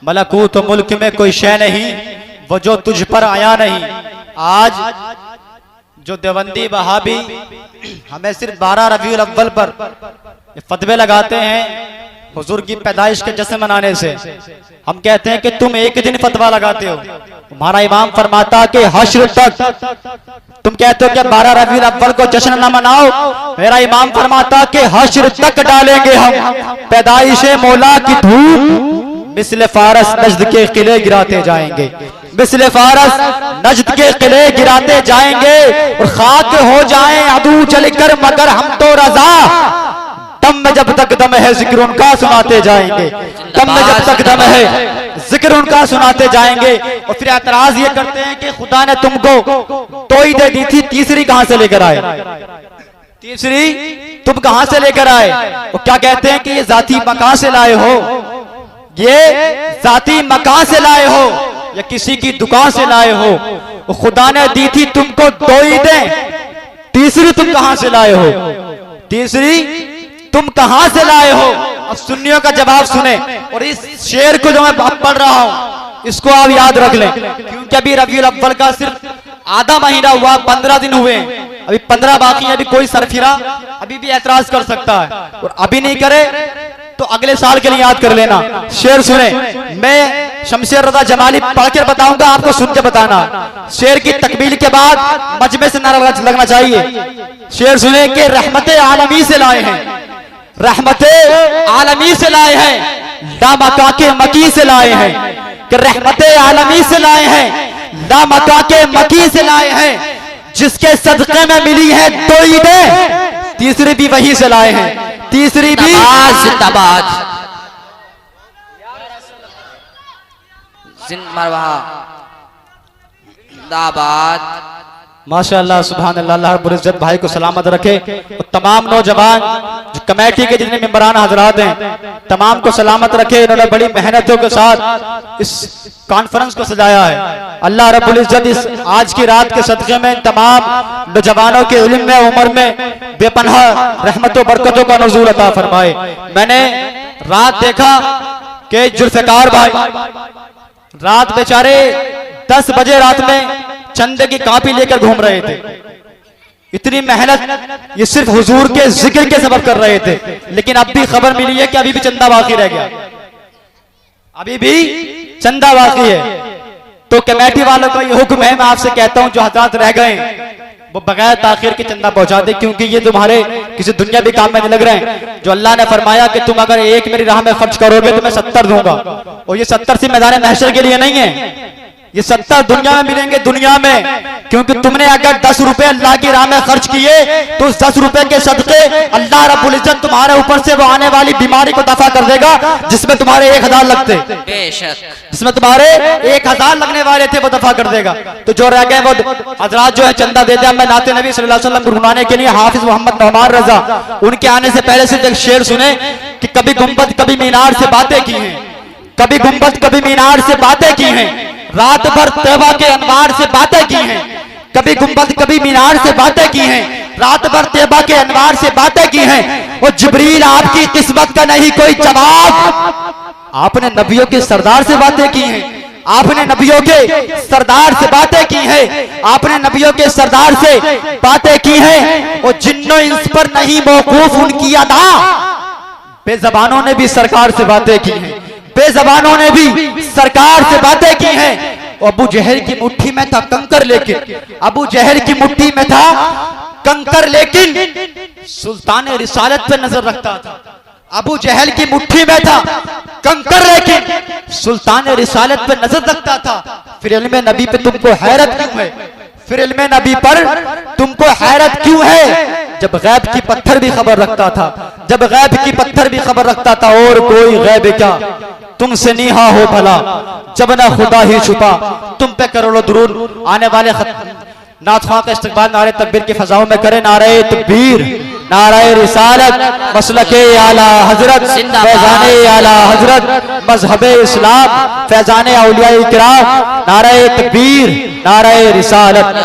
मलकूत मुल्क में कोई शय नहीं वो जो तुझ पर आया नहीं। आज जो देवंदी वहाबी हमें सिर्फ 12 रबीउल अव्वल पर फतवे लगाते हैं हुजूर की पैदाइश के जश्न मनाने से, हम कहते हैं कि तुम एक दिन फतवा लगाते हो। तुम्हारा इमाम फरमाता कि हश्र तक तुम कहते हो कि 12 रबीउल अव्वल को जश्न न मनाओ, मेरा इमाम फरमाता कि हश्र तक डालेंगे हम पैदाइश मौला की धूप, मिस्ल फारस नजद के किले गिराते जाएंगे, मिस्ल फारस नजद के किले गिराते जाएंगे और खाक हो जाएं अदू चलकर मगर हम तो रजा, दम में जब तक दम है जिक्र उनका सुनाते जाएंगे, दम में जब तक दम है जिक्र उनका सुनाते जाएंगे। और फिर एतराज ये करते हैं कि खुदा ने तुमको तो ही दे दी थी, तीसरी कहां से लेकर आए, तीसरी तुम कहां से लेकर आए। वो क्या कहते हैं कि ये जाती मकान से लाए हो, ये जाती मकान से लाए हो या किसी की दुकान से लाए हो। वो खुदा ने दी थी तुमको दो ही दे, तीसरी तुम कहां से लाए हो, तीसरी तुम कहां से लाए हो। अब सुन्नियों का जवाब सुने और इस शेर को जो मैं पढ़ रहा हूं इसको आप याद रख लें, क्योंकि अभी रबीउल अव्वल का सिर्फ आधा महीना हुआ, 15 दिन हुए, अभी 15 बाकी है। अभी कोई सरफिरा अभी भी एतराज कर सकता है और अभी नहीं करे तो अगले साल के लिए याद कर लेना। शेर सुने, मैं शमशेर रजा जमाली पढ़ के बताऊंगा, आपको सुन के बताना। शेर की तकमील के बाद मजमे से नारा लगना चाहिए। शेर सुने कि रहमते आलमी से लाए हैं, रहमते आलमी से लाए हैं, दामका के मकी से लाए हैं, कि रहमते आलमी से लाए हैं, दामका के मकी से लाए हैं, जिसके सदक़े में मिली है दो ईदें, तीसरी भी वही से लाए हैं, तीसरी भी जिंदाबाद जिंदाबाद। माशाअल्लाह सुभान अल्लाह, अल्लाह रब्बुल इज्जत भाई को सलामत रखे और तमाम नौजवान जो कमेटी के जितने मेंबरान हजरात हैं तमाम को सलामत रखे। इन्होंने बड़ी मेहनतों के साथ इस कॉन्फ्रेंस को सजाया है। अल्लाह रब्बुल इज्जत इस आज की रात के सदक़े में तमाम नौजवानों के इल्म में उम्र में बेपनाह रहमतों बरकतों का नुज़ूल अता फरमाए। मैंने रात देखा कि जुल्फ़िकार भाई रात बेचारे 10 बजे रात में चंदे की कापी लेकर घूम रहे थे। इतनी मेहनत ये सिर्फ हुजूर के जिक्र के सबब कर रहे थे, लेकिन अब भी खबर मिली है कि अभी भी चंदा बाकी रह गया, अभी भी चंदा बाकी है। तो कमेटी वालों का ये हुक्म है, मैं आपसे कहता हूं जो हजरात रह गए वो बगैर ताखिर के चंदा पहुंचा दे, क्योंकि ये तुम्हारे किसी दुनिया भी काम में नहीं लग रहे हैं। जो अल्लाह ने फरमाया कि तुम अगर एक मेरी राह में खर्च करोगे तो मैं 70 दूंगा, और ये 70 सिर्फ मैदान महशर के लिए नहीं है, ये 70 दुनिया में मिलेंगे, दुनिया में। क्योंकि तुमने अगर 10 रुपए अल्लाह की राह में खर्च किए तो उस 10 रुपए के सदके अल्लाह रब्बुल इज्जत तुम्हारे ऊपर से वो आने वाली बीमारी को दफा कर देगा जिसमें तुम्हारे 1000 लगते, जिसमें तुम्हारे 1000 लगने वाले थे वो दफा कर देगा। तो जो रह गए वो हजरात जो है चंदा देते हैं। मैं नाते नबी सल्लल्लाहु अलैहि वसल्लम गुनगुनाने के लिए हाफिज मोहम्मद नौमान रजा उनके आने से पहले सिर्फ एक शेर सुने कि कभी गुंबद कभी मीनार से बातें की हैं, कभी गुंबद कभी मीनार से बातें की हैं, रात भर तैबा के अनवार से बातें की हैं, कभी गुंबद कभी मीनार से बातें की हैं, रात भर तैबा के अनवार से बातें की हैं। और जिब्रील आपकी किस्मत का नहीं कोई जवाब, आपने नबियों के सरदार से बातें की हैं, आपने नबियों के सरदार से बातें की हैं, आपने नबियों के सरदार से बातें की हैं। और जिन्नो इंस पर नहीं मौकूफ उनकी अदा, बेज़बानों ने भी सरकार से बातें की हैं, बेज़बानों ने भी सरकार से बातें की हैं। अबू जहल की मुट्ठी में था कंकर, लेकिन अबू जहल की मुट्ठी में था कंकर, लेकिन सुल्तान रिसालत पे नजर रखता था। अबू जहल की मुट्ठी में था कंकर, लेकिन सुल्तान रिसालत पे नजर रखता था। फिर इल्मे नबी पे तुमको हैरत क्यों है, फिर इल्मे नबी पर तुमको हैरत क्यों है। जब गैब की पत्थर भी खबर रखता था, जब गैब की पत्थर भी खबर रखता था, और कोई गैब क्या तुमसे नीहा हो भला, जब ना खुदा ही छुपा तुम पे करोड़ों दुरूद। आने वाले नात ख्वां का इस्तकबाल नारे तकबीर की फजाओं में करे। नारे तकबीर, नारे रिसालत, मसलके आला हजरत, फैजाने आला हजरत, मजहबे इस्लाम, फैजाने औलिया इकराम। नारे तकबीर, नारे रिसालत।